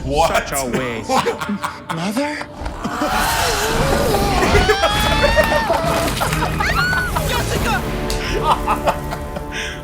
What? Such a waste. Mother? Jessica!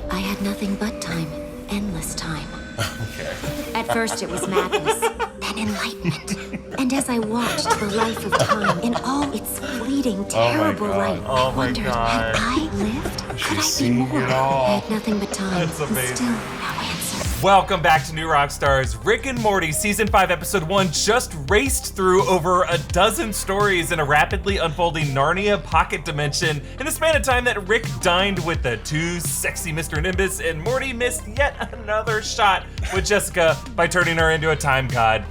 I had nothing but time. Endless time. Okay. At first it was madness, then enlightenment. And as I watched the life of time in all its fleeting, terrible light, I wondered, had I lived? Could I be more? I had nothing but time. That's and amazing. still no answer. Welcome back to New Rockstars. Rick and Morty Season 5 Episode 1 just raced through over a dozen stories in a rapidly unfolding Narnia pocket dimension in the span of time that Rick dined with the too sexy Mr. Nimbus and Morty missed yet another shot with Jessica by turning her into a time god.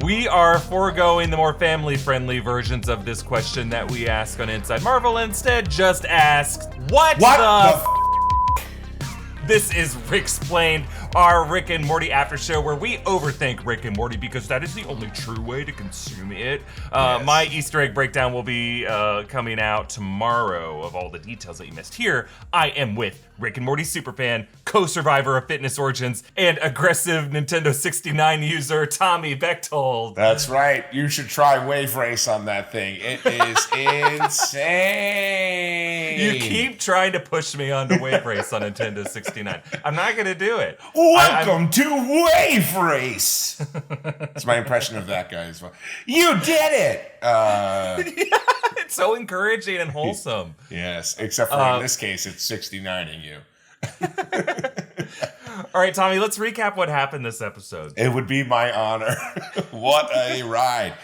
We are foregoing the more family-friendly versions of this question that we ask on Inside Marvel, and instead just ask, what the This is Ricksplained, our Rick and Morty after show where we overthink Rick and Morty because that is the only true way to consume it. Yes. My Easter egg breakdown will be coming out tomorrow of all the details that you missed here. I am with Rick and Morty superfan, co-survivor of Fitness Origins, and aggressive Nintendo 69 user Tommy Bechtold. That's right. You should try Wave Race on that thing. It is insane. You keep trying to push me onto Wave Race on Nintendo 69. I'm not going to do it. Welcome to Wave Race. That's my impression of that guy as well. You did it. It's so encouraging and wholesome. Yes, except for in this case, it's 69ing you. All right, Tommy, let's recap what happened this episode. It would be my honor. What a ride.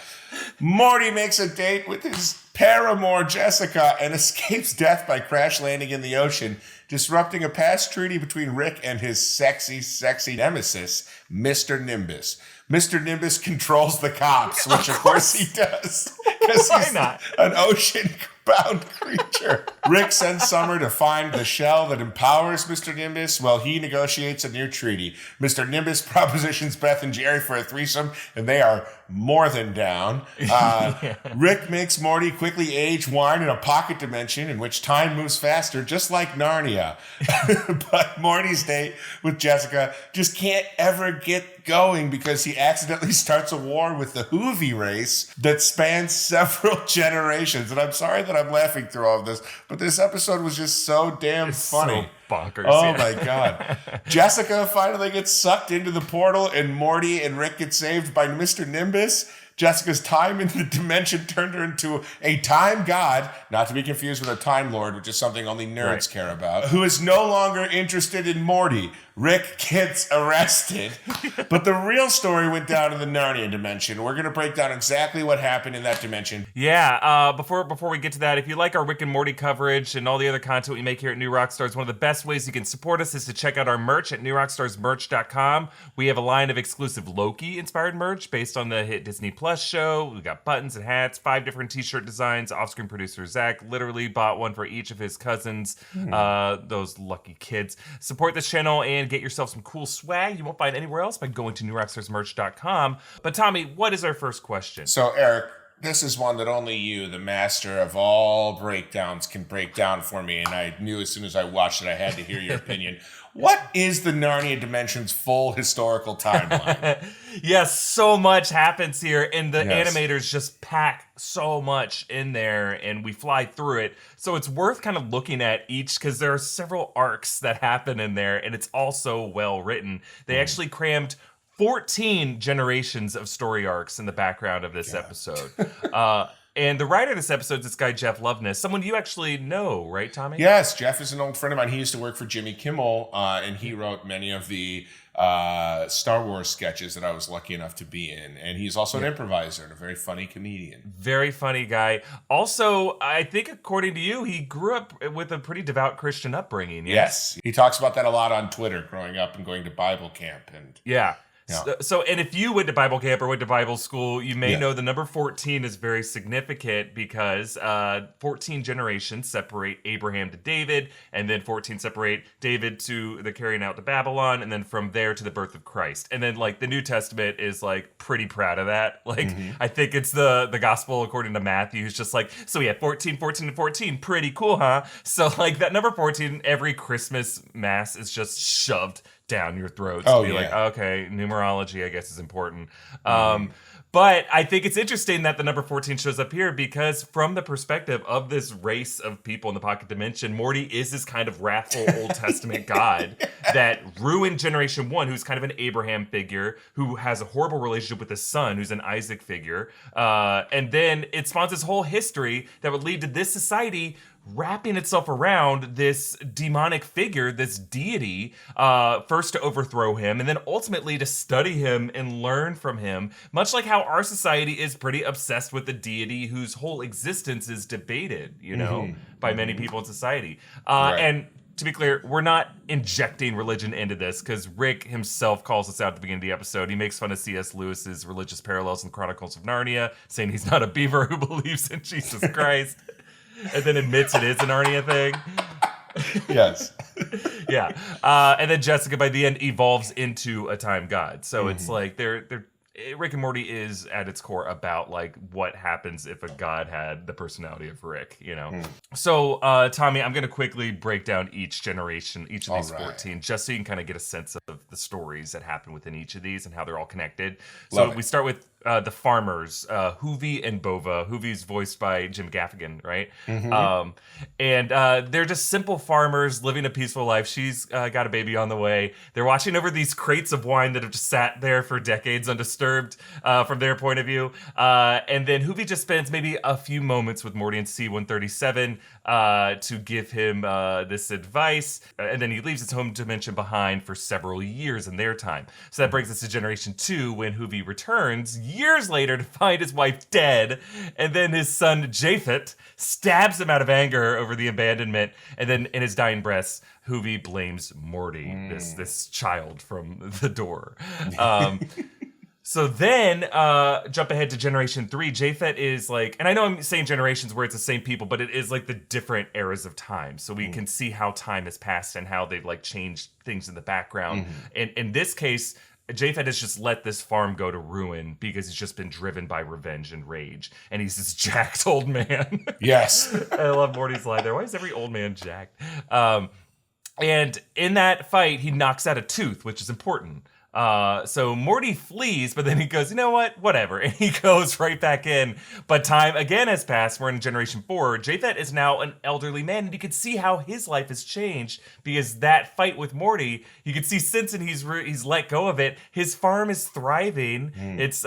Morty makes a date with his paramour Jessica and escapes death by crash landing in the ocean, disrupting a past treaty between Rick and his sexy, sexy nemesis, Mr. Nimbus. Mr. Nimbus controls the cops, which of course he does. Because he's not? An ocean-bound creature. Rick sends Summer to find the shell that empowers Mr. Nimbus while he negotiates a new treaty. Mr. Nimbus propositions Beth and Jerry for a threesome, and they are more than down. Rick makes Morty quickly age wine in a pocket dimension in which time moves faster, just like Narnia. But Morty's date with Jessica just can't ever get going because he accidentally starts a war with the Hoovy race that spans several generations. And I'm sorry that I'm laughing through all of this, but this episode was just so damn funny. So bonkers. Oh my God. Jessica finally gets sucked into the portal and Morty and Rick get saved by Mr. Nimbus. Jessica's time in the dimension turned her into a time god, not to be confused with a time lord, which is something only nerds care about, who is no longer interested in Morty. Rick gets arrested. But the real story went down in the Narnia dimension. We're going to break down exactly what happened in that dimension. Yeah, before we get to that, if you like our Rick and Morty coverage and all the other content we make here at New Rockstars, one of the best ways you can support us is to check out our merch at newrockstarsmerch.com. We have a line of exclusive Loki-inspired merch based on the hit Disney Plus show. We got buttons and hats, 5 different t-shirt designs. Off-screen producer Zach literally bought one for each of his cousins, those lucky kids. Support this channel and get yourself some cool swag you won't find anywhere else by going to newrockstarsmerch.com. But Tommy, what is our first question? So Eric, this is one that only you, the master of all breakdowns, can break down for me. And I knew as soon as I watched it, I had to hear your opinion. What is the Narnia Dimension's full historical timeline? Yes, so much happens here, and the animators just pack so much in there, and we fly through it. So it's worth kind of looking at each, because there are several arcs that happen in there, and it's also well written. They actually crammed 14 generations of story arcs in the background of this episode. And the writer of this episode is this guy, Jeff Loveness, someone you actually know, right, Tommy? Yes, Jeff is an old friend of mine. He used to work for Jimmy Kimmel, and he wrote many of the Star Wars sketches that I was lucky enough to be in. And he's also an improviser and a very funny comedian. Very funny guy. Also, I think according to you, he grew up with a pretty devout Christian upbringing. Yes. He talks about that a lot on Twitter, growing up and going to Bible camp. And yeah. Yeah. So, and if you went to Bible camp or went to Bible school, you may know the number 14 is very significant because 14 generations separate Abraham to David, and then 14 separate David to the carrying out to Babylon, and then from there to the birth of Christ. And then, like, the New Testament is, like, pretty proud of that. Like, I think it's the gospel according to Matthew, who's just like, so we had 14, 14, and 14. Pretty cool, huh? So, like, that number 14, every Christmas mass is just shoved down your throats. Oh, be like, okay, numerology, I guess, is important. But I think it's interesting that the number 14 shows up here because from the perspective of this race of people in the pocket dimension, Morty is this kind of wrathful Old Testament god that ruined Generation 1, who's kind of an Abraham figure, who has a horrible relationship with his son, who's an Isaac figure. And then it spawns this whole history that would lead to this society wrapping itself around this demonic figure, this deity, first to overthrow him and then ultimately to study him and learn from him, much like how our society is pretty obsessed with the deity whose whole existence is debated, you know, by many people in society. And to be clear, we're not injecting religion into this because Rick himself calls us out at the beginning of the episode. He makes fun of C.S. Lewis's religious parallels in Chronicles of Narnia, saying he's not a beaver who believes in Jesus Christ. And then admits it is an Narnia thing. Yes. Yeah. And then Jessica, by the end, evolves into a time god. So it's like they're Rick and Morty is at its core about like what happens if a god had the personality of Rick, you know. So Tommy, I'm going to quickly break down each generation, each of these 14, just so you can kind of get a sense of the stories that happen within each of these and how they're all connected. So we start with the farmers, Hoovie and Bova. Hoovie's voiced by Jim Gaffigan, right? And they're just simple farmers living a peaceful life. She's got a baby on the way. They're watching over these crates of wine that have just sat there for decades undisturbed from their point of view. And then Hoovie just spends maybe a few moments with Morty and C-137 to give him this advice. And then he leaves his home dimension behind for several years in their time. So that brings us to Generation 2 when Hoovie returns years later to find his wife dead, and then his son Japhet stabs him out of anger over the abandonment, and then in his dying breath, Hoovie blames Morty, this child from the door. So then, jump ahead to Generation 3. Japhet is like, and I know I'm saying generations where it's the same people, but it is like the different eras of time. So we can see how time has passed and how they've like changed things in the background. And in this case, Japhet has just let this farm go to ruin because he's just been driven by revenge and rage. And he's this jacked old man. Yes. I love Morty's line there. Why is every old man jacked? And in that fight, he knocks out a tooth, which is important. So Morty flees, but then he goes, you know what? Whatever. And he goes right back in. But time again has passed. We're in Generation 4. Japhet is now an elderly man, and you can see how his life has changed because that fight with Morty, you can see since he's let go of it, his farm is thriving. It's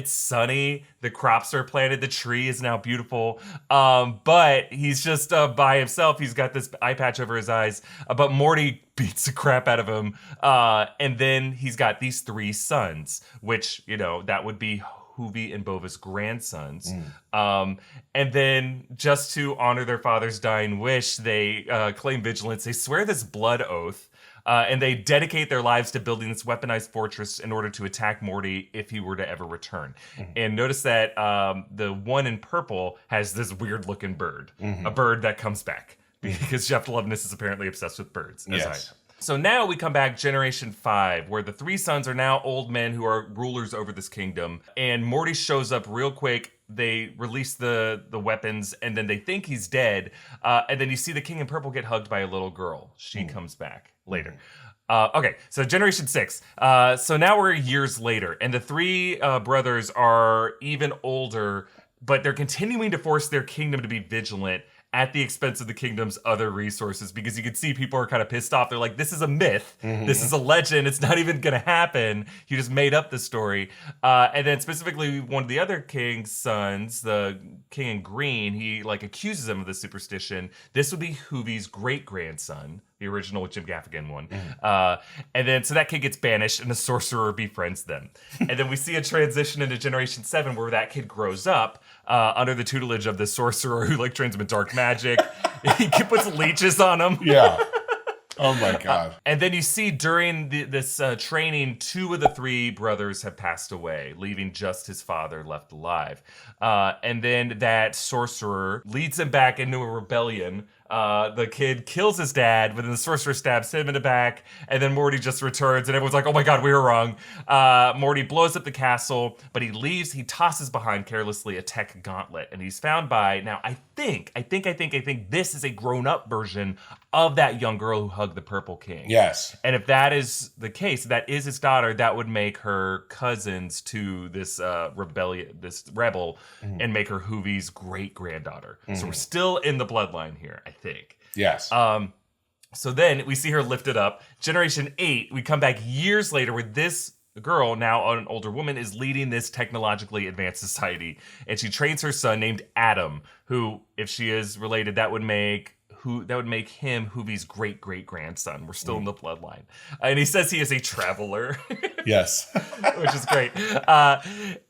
sunny. The crops are planted. The tree is now beautiful. But he's just by himself. He's got this eye patch over his eyes. But Morty beats the crap out of him. And then he's got these 3 sons, which, you know, that would be Hoovie and Bova's grandsons. And then just to honor their father's dying wish, they claim vigilance. They swear this blood oath. And they dedicate their lives to building this weaponized fortress in order to attack Morty if he were to ever return. And notice that the one in purple has this weird looking bird, a bird that comes back. Because Jeff Loveness is apparently obsessed with birds, as I am. So now we come back Generation 5, where the 3 sons are now old men who are rulers over this kingdom. And Morty shows up real quick. They release the weapons, and then they think he's dead. And then you see the king in purple get hugged by a little girl. She comes back later. Okay, so Generation 6. So now we're years later, and the 3 brothers are even older, but they're continuing to force their kingdom to be vigilant at the expense of the kingdom's other resources, because you can see people are kind of pissed off. They're like, this is a myth. This is a legend. It's not even going to happen. You just made up the story. And then specifically one of the other king's sons, the king in green, he like accuses him of this superstition. This would be Hoovie's great-grandson, the original Jim Gaffigan one. And then, so that kid gets banished and the sorcerer befriends them. And then we see a transition into Generation 7 where that kid grows up under the tutelage of the sorcerer who like transmits dark magic. He puts leeches on him. Yeah. Oh my God. And then you see during this training, 2 of the 3 brothers have passed away, leaving just his father left alive. And then that sorcerer leads him back into a rebellion. The kid kills his dad, but then the sorcerer stabs him in the back, and then Morty just returns, and everyone's like, oh my God, we were wrong. Morty blows up the castle, but he leaves. He tosses behind carelessly a tech gauntlet, and he's found by, now I think this is a grown-up version of that young girl who hugged the Purple King. Yes. And if that is the case, that is his daughter, that would make her cousins to this rebel, and make her Hoovie's great-granddaughter. So we're still in the bloodline here, I think. Yes. So then we see her lifted up. Generation 8, we come back years later with this girl, now an older woman, is leading this technologically advanced society. And she trains her son named Adam, who, if she is related, that would make him Hoovie's great-great-grandson. We're still in the bloodline. And he says he is a traveler. Yes. Which is great.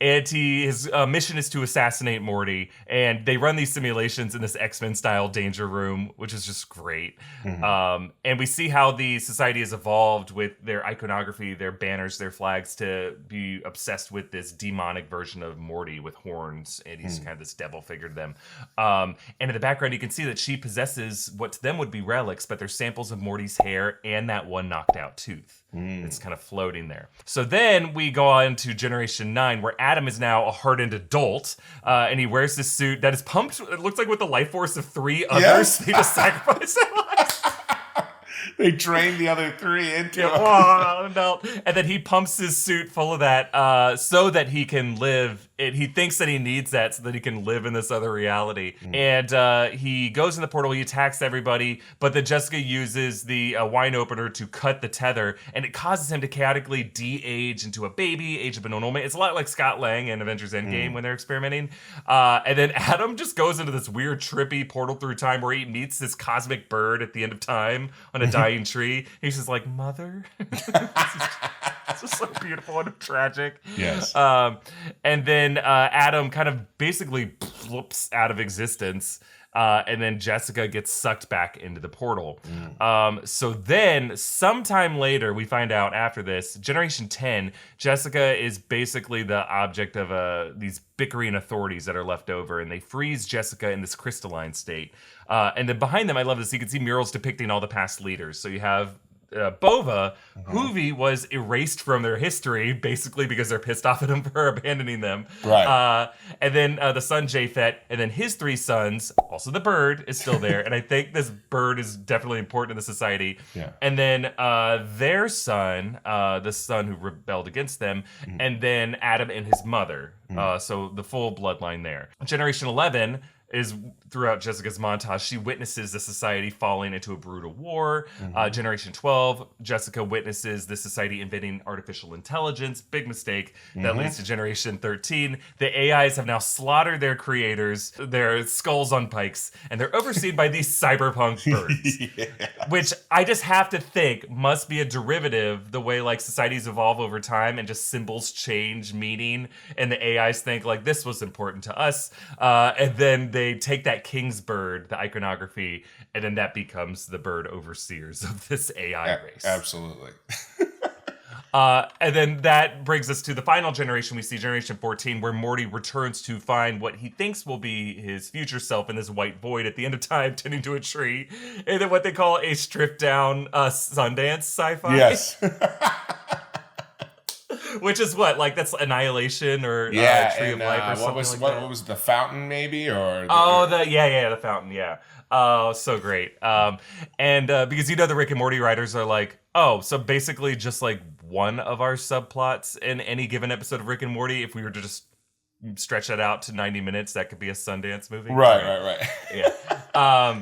And his mission is to assassinate Morty. And they run these simulations in this X-Men style danger room, which is just great. And we see how the society has evolved with their iconography, their banners, their flags, to be obsessed with this demonic version of Morty with horns. And he's kind of this devil figure to them. And in the background, you can see that she possesses what to them would be relics, but they're samples of Morty's hair and that one knocked out tooth. It's kind of floating there. So then we go on to Generation 9, where Adam is now a hardened adult, and he wears this suit that is pumped, it looks like, with the life force of 3 others. Yes. They just sacrifice their lives. They trained the other 3 into it. And then he pumps his suit full of that so that he can live. He thinks that he needs that so that he can live in this other reality. And he goes in the portal, he attacks everybody, but then Jessica uses the wine opener to cut the tether, and it causes him to chaotically de-age into a baby, age of an old man. It's a lot like Scott Lang in Avengers Endgame when they're experimenting. And then Adam just goes into this weird, trippy portal through time where he meets this cosmic bird at the end of time on a dying tree. He's just like, Mother? It's just so beautiful and tragic. Yes. And then Adam kind of basically flips out of existence. And then Jessica gets sucked back into the portal. So then, sometime later, we find out after this, Generation 10, Jessica is basically the object of these bickering authorities that are left over, and they freeze Jessica in this crystalline state. And then behind them, I love this, you can see murals depicting all the past leaders. So you have Bova, Hoovie was erased from their history, basically because they're pissed off at him for abandoning them. Right. And then the son Japhet, and then his 3 sons, also the bird, is still there. And I think this bird is definitely important in the society. Yeah. And then their son, the son who rebelled against them, and then Adam and his mother. So the full bloodline there. Generation 11 is throughout Jessica's montage, she witnesses the society falling into a brutal war. Generation 12, Jessica witnesses the society inventing artificial intelligence. Big mistake. That leads to Generation 13. The AIs have now slaughtered their creators, their skulls on pikes, and they're overseen by these cyberpunk birds. Which I just have to think must be a derivative, the way like societies evolve over time and just symbols change meaning, and the AIs think like this was important to us, and then they take that king's bird, the iconography, and then that becomes the bird overseers of this AI race. Absolutely. And then that brings us to the final generation. We see Generation 14, where Morty returns to find what he thinks will be his future self in this white void at the end of time, tending to a tree. And then what they call a stripped down Sundance sci-fi. Yes. Which is what? Like, that's Annihilation or Tree of Life or something what was the fountain, maybe? Or the fountain, yeah. Oh, so great. And because the Rick and Morty writers are like, oh, so basically just like one of our subplots in any given episode of Rick and Morty, if we were to just stretch that out to 90 minutes, that could be a Sundance movie. Right. Yeah.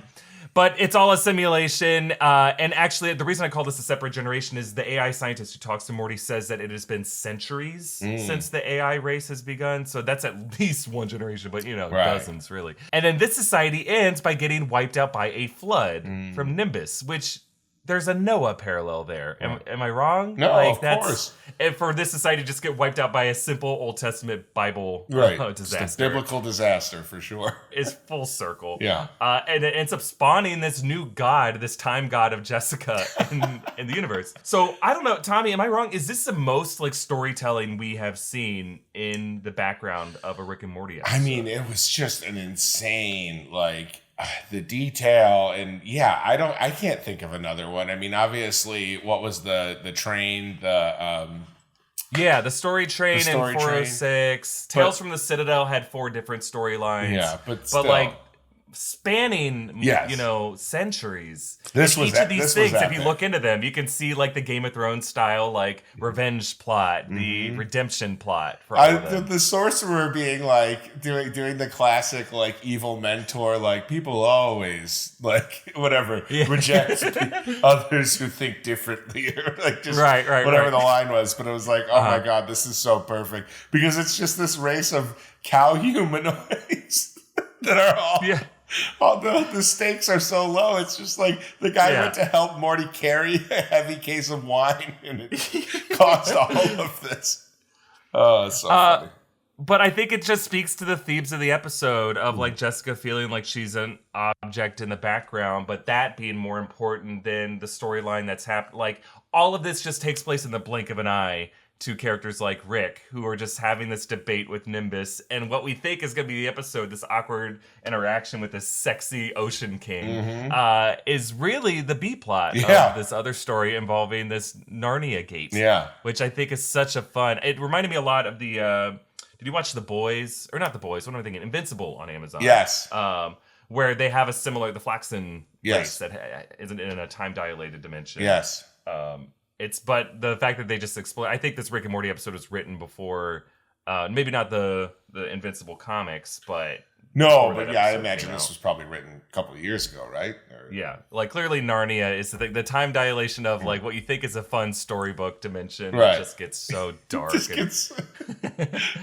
But it's all a simulation. And actually, the reason I call this a separate generation is the AI scientist who talks to Morty says that it has been centuries since the AI race has begun. So that's at least one generation, but dozens, really. And then this society ends by getting wiped out by a flood from Nimbus, which there's a Noah parallel there. Am I wrong? No, like, of course. And for this society to just get wiped out by a simple Old Testament Bible disaster. It's a biblical disaster for sure. Is full circle. Yeah. And it ends up spawning this new god, this time god of Jessica in the universe. So I don't know, Tommy, am I wrong? Is this the most like storytelling we have seen in the background of a Rick and Morty episode? I mean, it was just an insane, like, the detail, and I can't think of another one. I mean, obviously, what was the train, the story train in 406. Tales from the Citadel had 4 different storylines. Yeah, but like spanning, centuries. Each of these things, if you look into them, you can see like the Game of Thrones style, like revenge plot, the redemption plot. For all of them. The sorcerer being like doing the classic like evil mentor, like people always like reject others who think differently, or like just whatever the line was. But it was like, oh my god, this is so perfect because it's just this race of cow humanoids that are all. Yeah. Although the stakes are so low, it's just like the guy went to help Morty carry a heavy case of wine, and it caused all of this. Oh, it's so funny. But I think it just speaks to the themes of the episode of like Jessica feeling like she's an object in the background, but that being more important than the storyline that's happened. Like all of this just takes place in the blink of an eye. To characters like Rick, who are just having this debate with Nimbus, and what we think is going to be the episode, this awkward interaction with this sexy Ocean King, is really the B-plot of this other story involving this Narnia gate. Yeah. Which I think is such a fun... It reminded me a lot of the... did you watch The Boys? Or not The Boys, what am I thinking? Invincible on Amazon. Yes. Where they have a similar... The Flaxen race that isn't in a time-dilated dimension. Yes. But the fact that they just explain, I think this Rick and Morty episode was written before, maybe not the Invincible comics, but no, but I imagine this was probably written a couple of years ago, right? Like clearly Narnia is the time dilation of like what you think is a fun storybook dimension. It just gets so dark.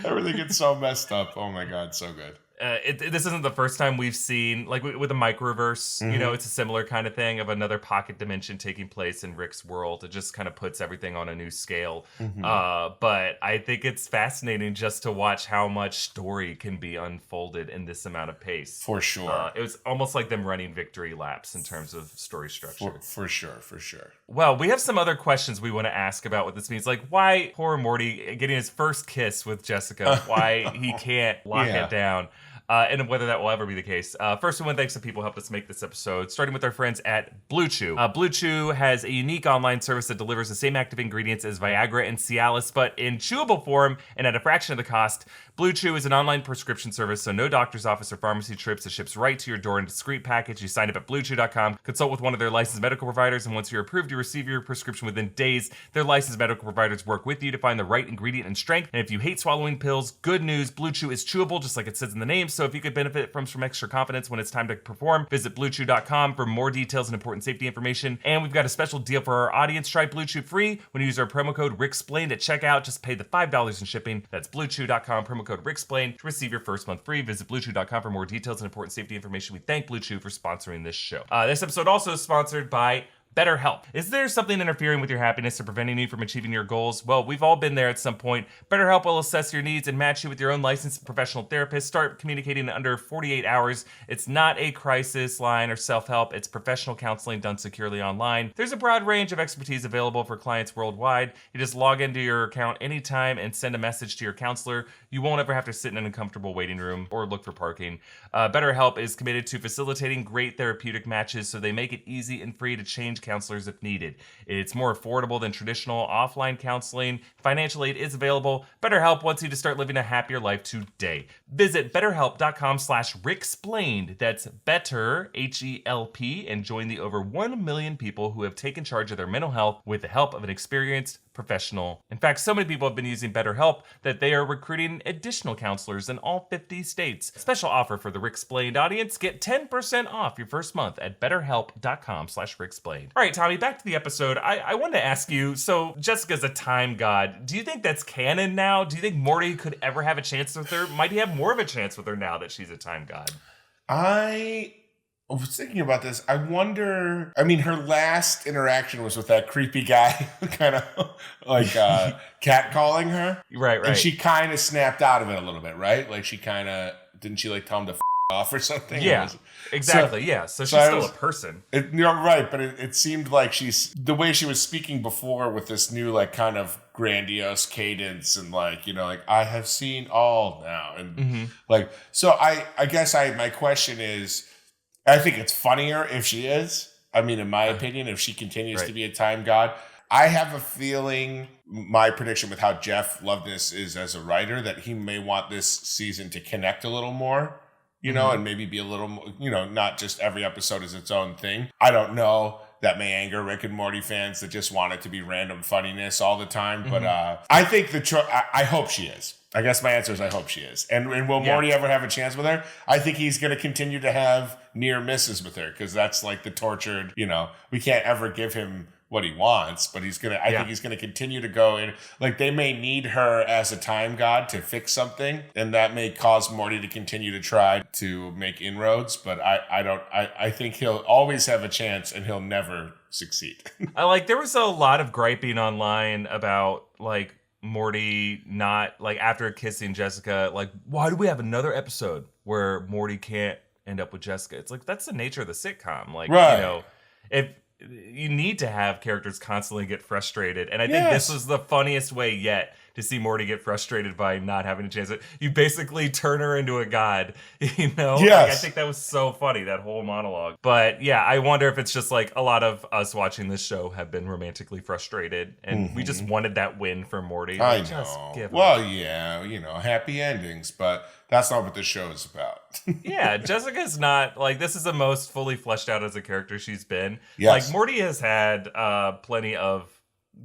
Everything gets so messed up. Oh my god, so good. This isn't the first time we've seen, like with the microverse, it's a similar kind of thing of another pocket dimension taking place in Rick's world. It just kind of puts everything on a new scale. But I think it's fascinating just to watch how much story can be unfolded in this amount of pace. For sure. It was almost like them running victory laps in terms of story structure. For sure. Well, we have some other questions we want to ask about what this means. Like why poor Morty getting his first kiss with Jessica, why he can't lock it down. And whether that will ever be the case. First, we want to thank some people who helped us make this episode, starting with our friends at Blue Chew. Blue Chew has a unique online service that delivers the same active ingredients as Viagra and Cialis, but in chewable form and at a fraction of the cost. Blue Chew is an online prescription service, so no doctor's office or pharmacy trips. It ships right to your door in a discreet package. You sign up at BlueChew.com, consult with one of their licensed medical providers, and once you're approved, you receive your prescription within days. Their licensed medical providers work with you to find the right ingredient and strength. And if you hate swallowing pills, good news, Blue Chew is chewable, just like it says in the name. So if you could benefit from some extra confidence when it's time to perform, visit BlueChew.com for more details and important safety information. And we've got a special deal for our audience. Try Blue Chew free when you use our promo code Ricksplained at checkout. Just pay the $5 in shipping. That's BlueChew.com, promo code Ricksplained to receive your first month free. Visit BlueChew.com for more details and important safety information. We thank Blue Chew for sponsoring this show. This episode also is sponsored by BetterHelp. Is there something interfering with your happiness or preventing you from achieving your goals? Well, we've all been there at some point. BetterHelp will assess your needs and match you with your own licensed professional therapist. Start communicating in under 48 hours. It's not a crisis line or self-help. It's professional counseling done securely online. There's a broad range of expertise available for clients worldwide. You just log into your account anytime and send a message to your counselor. You won't ever have to sit in an uncomfortable waiting room or look for parking. BetterHelp is committed to facilitating great therapeutic matches, so they make it easy and free to change counselors if needed. It's more affordable than traditional offline counseling. Financial aid is available. BetterHelp wants you to start living a happier life today. Visit betterhelp.com/Ricksplained. That's better, H-E-L-P, and join the over 1 million people who have taken charge of their mental health with the help of an experienced professional. In fact, so many people have been using BetterHelp that they are recruiting additional counselors in all 50 states. Special offer for the Ricksplained audience. Get 10% off your first month at betterhelp.com/Ricksplained. All right, Tommy, back to the episode. I wanted to ask you, so Jessica's a time god. Do you think that's canon now? Do you think Morty could ever have a chance with her? Might he have more of a chance with her now that she's a time god? I was thinking about this. I wonder, I mean, her last interaction was with that creepy guy, kind of like catcalling her. Right. And she kind of snapped out of it a little bit, right? Like she kind of, didn't she like tell him to off or something? Yeah, exactly. So she's still a person. You're right, but it seemed like the way she was speaking before with this new like kind of grandiose cadence and like, like I have seen all now. And like, so I guess my question is, I think it's funnier if she is. I mean, in my opinion, if she continues to be a time god. I have a feeling, my prediction with how Jeff Loveness is as a writer, that he may want this season to connect a little more, and maybe be a little more, not just every episode is its own thing. I don't know. That may anger Rick and Morty fans that just want it to be random funniness all the time. But I think I hope she is. I guess my answer is I hope she is. And will Morty ever have a chance with her? I think he's going to continue to have near misses with her because that's like the tortured, we can't ever give him what he wants, but I think he's going to continue to go in. Like they may need her as a time god to fix something, and that may cause Morty to continue to try to make inroads. But I think he'll always have a chance, and he'll never succeed. There was a lot of griping online about like Morty not like after kissing Jessica. Like, why do we have another episode where Morty can't end up with Jessica? It's like that's the nature of the sitcom. Like, if you need to have characters constantly get frustrated. And I think this was the funniest way yet to see Morty get frustrated by not having a chance. You basically turn her into a god, Yes. Like, I think that was so funny, that whole monologue. But yeah, I wonder if it's just like a lot of us watching this show have been romantically frustrated and we just wanted that win for Morty. I know. Well, happy endings, but that's not what this show is about. Yeah, Jessica's not, like, this is the most fully fleshed out as a character she's been. Yes. Like, Morty has had plenty of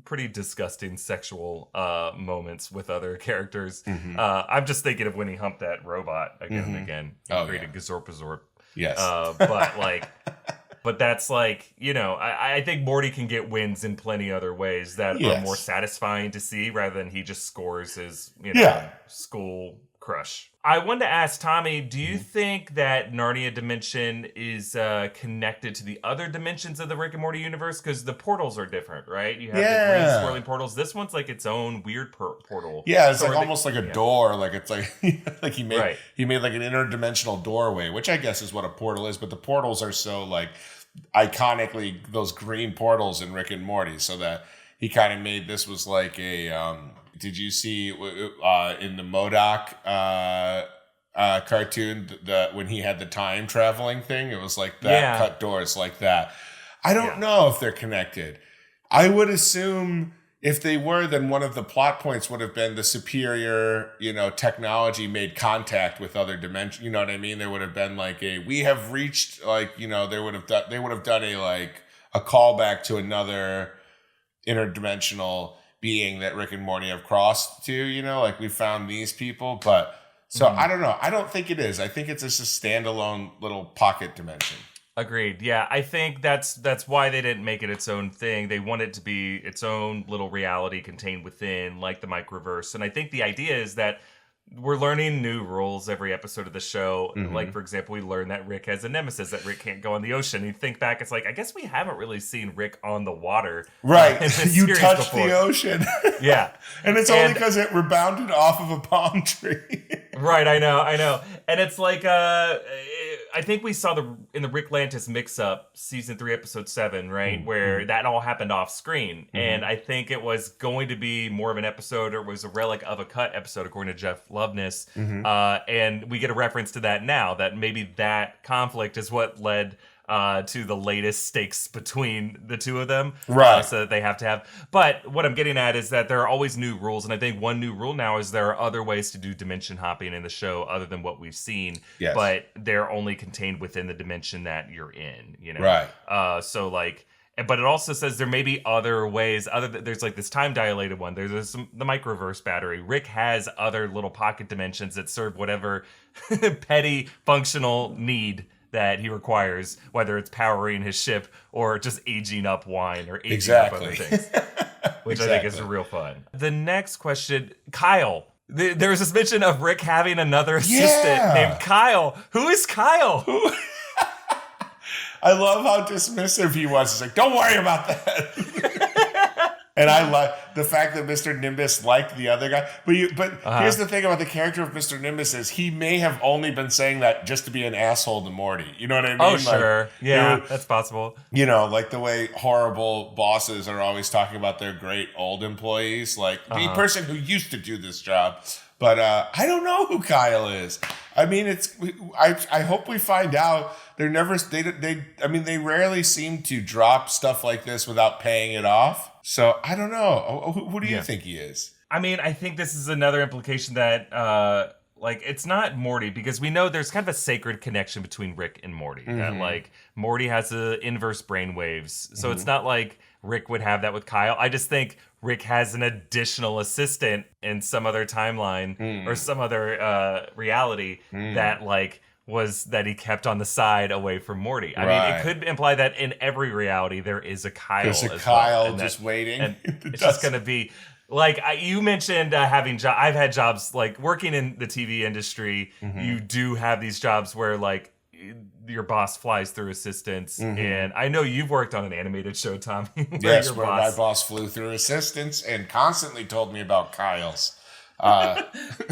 pretty disgusting sexual moments with other characters. I'm just thinking of when he humped that robot again and again. He created Gazorpazorp. Yes. But that's like, I think Morty can get wins in plenty other ways that are more satisfying to see rather than he just scores his, school crush. I wanted to ask Tommy, do you think that Narnia dimension is connected to the other dimensions of the Rick and Morty universe? Because the portals are different, right? You have the green swirling portals. This one's like its own weird portal. Yeah, it's like almost like a door. Like it's like like he made like an interdimensional doorway, which I guess is what a portal is. But the portals are so like iconically those green portals in Rick and Morty, so that he kind of made this was like a. Did you see in the MODOK cartoon when he had the time traveling thing? It was like that, cut doors like that. I don't know if they're connected. I would assume if they were, then one of the plot points would have been the superior, technology made contact with other dimensions. You know what I mean? There would have been like we have reached, like, they would have done a callback to another interdimensional being that Rick and Morty have crossed to, like we found these people. But so I don't know. I don't think it is. I think it's just a standalone little pocket dimension. Agreed. Yeah, I think that's why they didn't make it its own thing. They want it to be its own little reality contained within, like the microverse. And I think the idea is that we're learning new rules every episode of the show. Like, for example, we learn that Rick has a nemesis, that Rick can't go on the ocean. You think back, it's like, I guess we haven't really seen Rick on the water. Right. You touched the ocean. Yeah. And it's only because it rebounded off of a palm tree. Right, I know. And it's like, I think we saw in the Rick Lantis mix-up, season 3, episode 7, right? Where that all happened off screen. And I think it was going to be more of an episode, or it was a relic of a cut episode, according to Jeff Loveness. And we get a reference to that now, that maybe that conflict is what led to the latest stakes between the two of them. Right. So that they have to have. But what I'm getting at is that there are always new rules. And I think one new rule now is there are other ways to do dimension hopping in the show other than what we've seen. Yes. But they're only contained within the dimension that you're in, Right. So like, but it also says there may be other ways. There's like this time-dilated one. There's the microverse battery. Rick has other little pocket dimensions that serve whatever petty functional need that he requires, whether it's powering his ship or just aging up wine or aging up other things, which I think is real fun. The next question, Kyle. There was this mention of Rick having another assistant named Kyle. Who is Kyle? I love how dismissive he was. He's like, don't worry about that. And I love the fact that Mr. Nimbus liked the other guy. But here's the thing about the character of Mr. Nimbus is he may have only been saying that just to be an asshole to Morty. You know what I mean? Oh, sure. Yeah, that's possible. You know, like the way horrible bosses are always talking about their great old employees. Like, the person who used to do this job. But I don't know who Kyle is. I mean, I hope we find out. They rarely seem to drop stuff like this without paying it off. So I don't know. Who do you think he is? I mean, I think this is another implication that, it's not Morty, because we know there's kind of a sacred connection between Rick and Morty. That, Morty has the inverse brainwaves. So it's not like Rick would have that with Kyle. I just think Rick has an additional assistant in some other timeline or some other reality that, that he kept on the side away from Morty. I mean, it could imply that in every reality there is a Kyle. There's a Kyle just waiting. And it's just going to be you mentioned having I've had jobs working in the TV industry. You do have these jobs where your boss flies through assistants, and I know you've worked on an animated show, Tommy. Where my boss flew through assistants and constantly told me about Kyle's.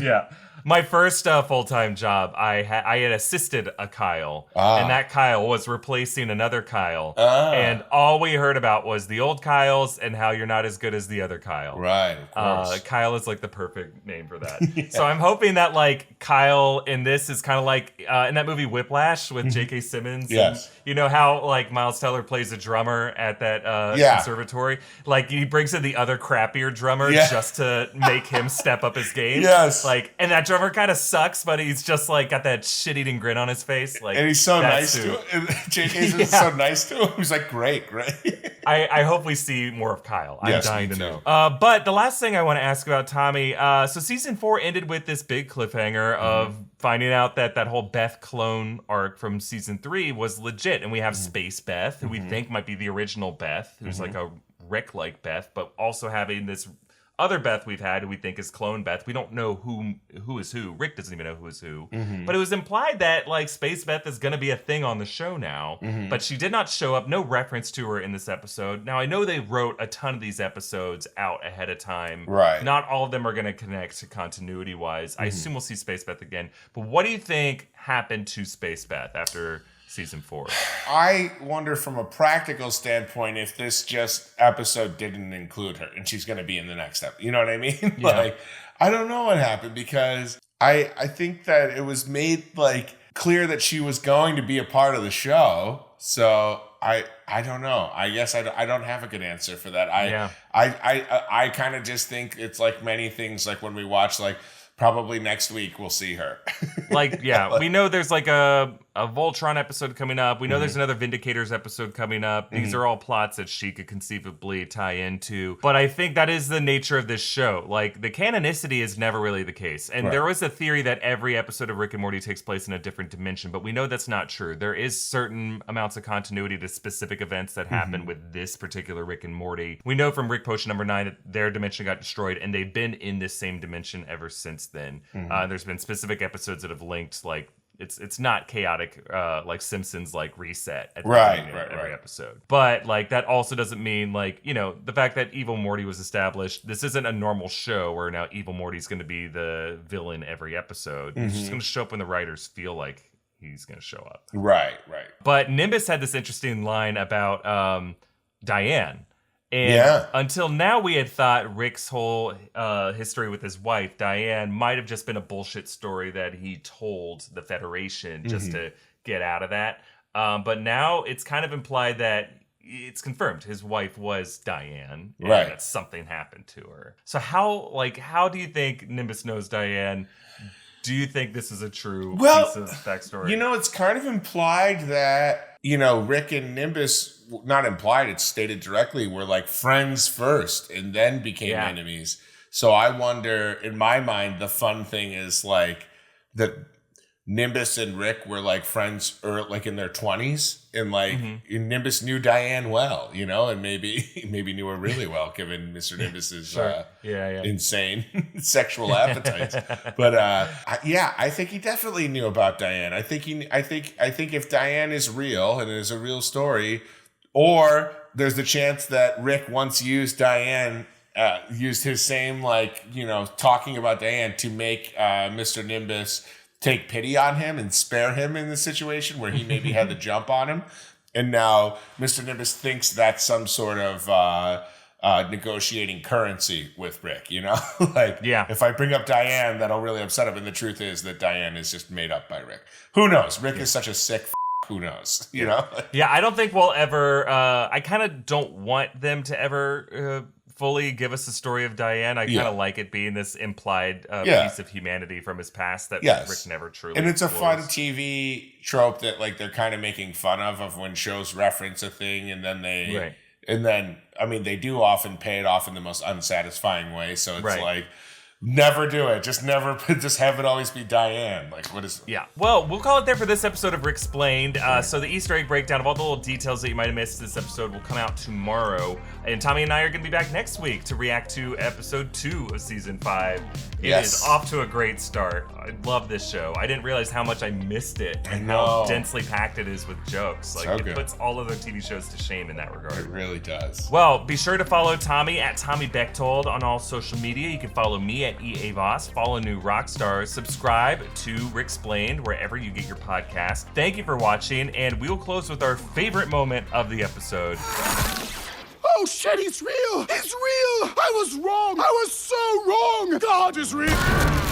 Yeah. My first full-time job, I had assisted a Kyle, and that Kyle was replacing another Kyle, and all we heard about was the old Kyles and how you're not as good as the other Kyle. Right, of course. Kyle is the perfect name for that. So I'm hoping that Kyle in this is kind of in that movie Whiplash with J.K. Simmons. Yes. And you know how Miles Teller plays a drummer at that conservatory? He brings in the other crappier drummer just to make him step up his game. Yes. And that drummer kind of sucks, but he's just got that shit-eating grin on his face. And he's so nice to him. J.K.'s is so nice to him. He's great. I hope we see more of Kyle. I'm dying to know. But the last thing I want to ask about, Tommy, so season 4 ended with this big cliffhanger of finding out that whole BETH clone arc from season 3 was legit. And we have Space BETH, who we think might be the original BETH, who's a Rick-like BETH, but also having this other BETH we've had who we think is clone BETH. We don't know who is who. Rick doesn't even know who is who. But it was implied that Space BETH is going to be a thing on the show now. But she did not show up. No reference to her in this episode. Now, I know they wrote a ton of these episodes out ahead of time. Right. Not all of them are going to connect continuity-wise. I assume we'll see Space BETH again. But what do you think happened to Space BETH after season 4? I wonder from a practical standpoint if this just episode didn't include her and she's going to be in the next episode. You know what I mean? Yeah. I don't know what happened because I think that it was made clear that she was going to be a part of the show. So I don't know. I guess I don't have a good answer for that. I kind of just think it's like many things when we watch probably next week we'll see her. We know there's a Voltron episode coming up. We know there's another Vindicators episode coming up. These are all plots that she could conceivably tie into. But I think that is the nature of this show. The canonicity is never really the case. And there was a theory that every episode of Rick and Morty takes place in a different dimension, but we know that's not true. There is certain amounts of continuity to specific events that happen with this particular Rick and Morty. We know from Rick Potion number 9 that their dimension got destroyed, and they've been in this same dimension ever since then. There's been specific episodes that have linked it's not chaotic like Simpsons reset at the beginning of every episode. But that also doesn't mean the fact that Evil Morty was established, this isn't a normal show where now Evil Morty's going to be the villain every episode. He's just going to show up when the writers feel like he's going to show up. Right. But Nimbus had this interesting line about Diane. And until now, we had thought Rick's whole history with his wife, Diane, might have just been a bullshit story that he told the Federation just to get out of that. But now it's kind of implied that it's confirmed his wife was Diane, and that something happened to her. So how do you think Nimbus knows Diane? Do you think this is a true piece of backstory? It's kind of implied that, Rick and Nimbus, not implied, it's stated directly, were friends first and then became enemies. So I wonder, in my mind, the fun thing is that Nimbus and Rick were like friends or like in their 20s, and like Nimbus knew Diane well, you know, and maybe knew her really well given Mr. Nimbus's insane sexual appetites. But I think he definitely knew about Diane. I think if Diane is real and it is a real story, or there's the chance that Rick once used Diane. Used his same, like, you know, talking about Diane to make Mr. Nimbus take pity on him and spare him in the situation where he maybe had the jump on him. And now Mr. Nimbus thinks that's some sort of negotiating currency with Rick, you know? Like, if I bring up Diane, that'll really upset him. And the truth is that Diane is just made up by Rick. Who knows? Rick is such a sick who knows, you know? Yeah, I don't think we'll ever, I kind of don't want them to ever fully give us the story of Diane. I kind of like it being this implied piece of humanity from his past that Rick never truly And it's explores. a fun TV trope that like they're kind of making fun of when shows reference a thing and then they I mean they do often pay it off in the most unsatisfying way. So it's like never do it. Just have it always be Diane. Like, what is... Yeah. Well, we'll call it there for this episode of Ricksplained. So the Easter egg breakdown of all the little details that you might have missed this episode will come out tomorrow. And Tommy and I are going to be back next week to react to episode 2 of season 5. It is off to a great start. I love this show. I didn't realize how much I missed it and how densely packed it is with jokes. Like, it puts all other TV shows to shame in that regard. It really does. Well, be sure to follow Tommy at Tommy Bechtold on all social media. You can follow me at EA Voss, follow New Rockstars, subscribe to Ricksplained wherever you get your podcast. Thank you for watching, and we will close with our favorite moment of the episode. Oh shit, he's real! He's real! I was wrong! I was so wrong! God is real!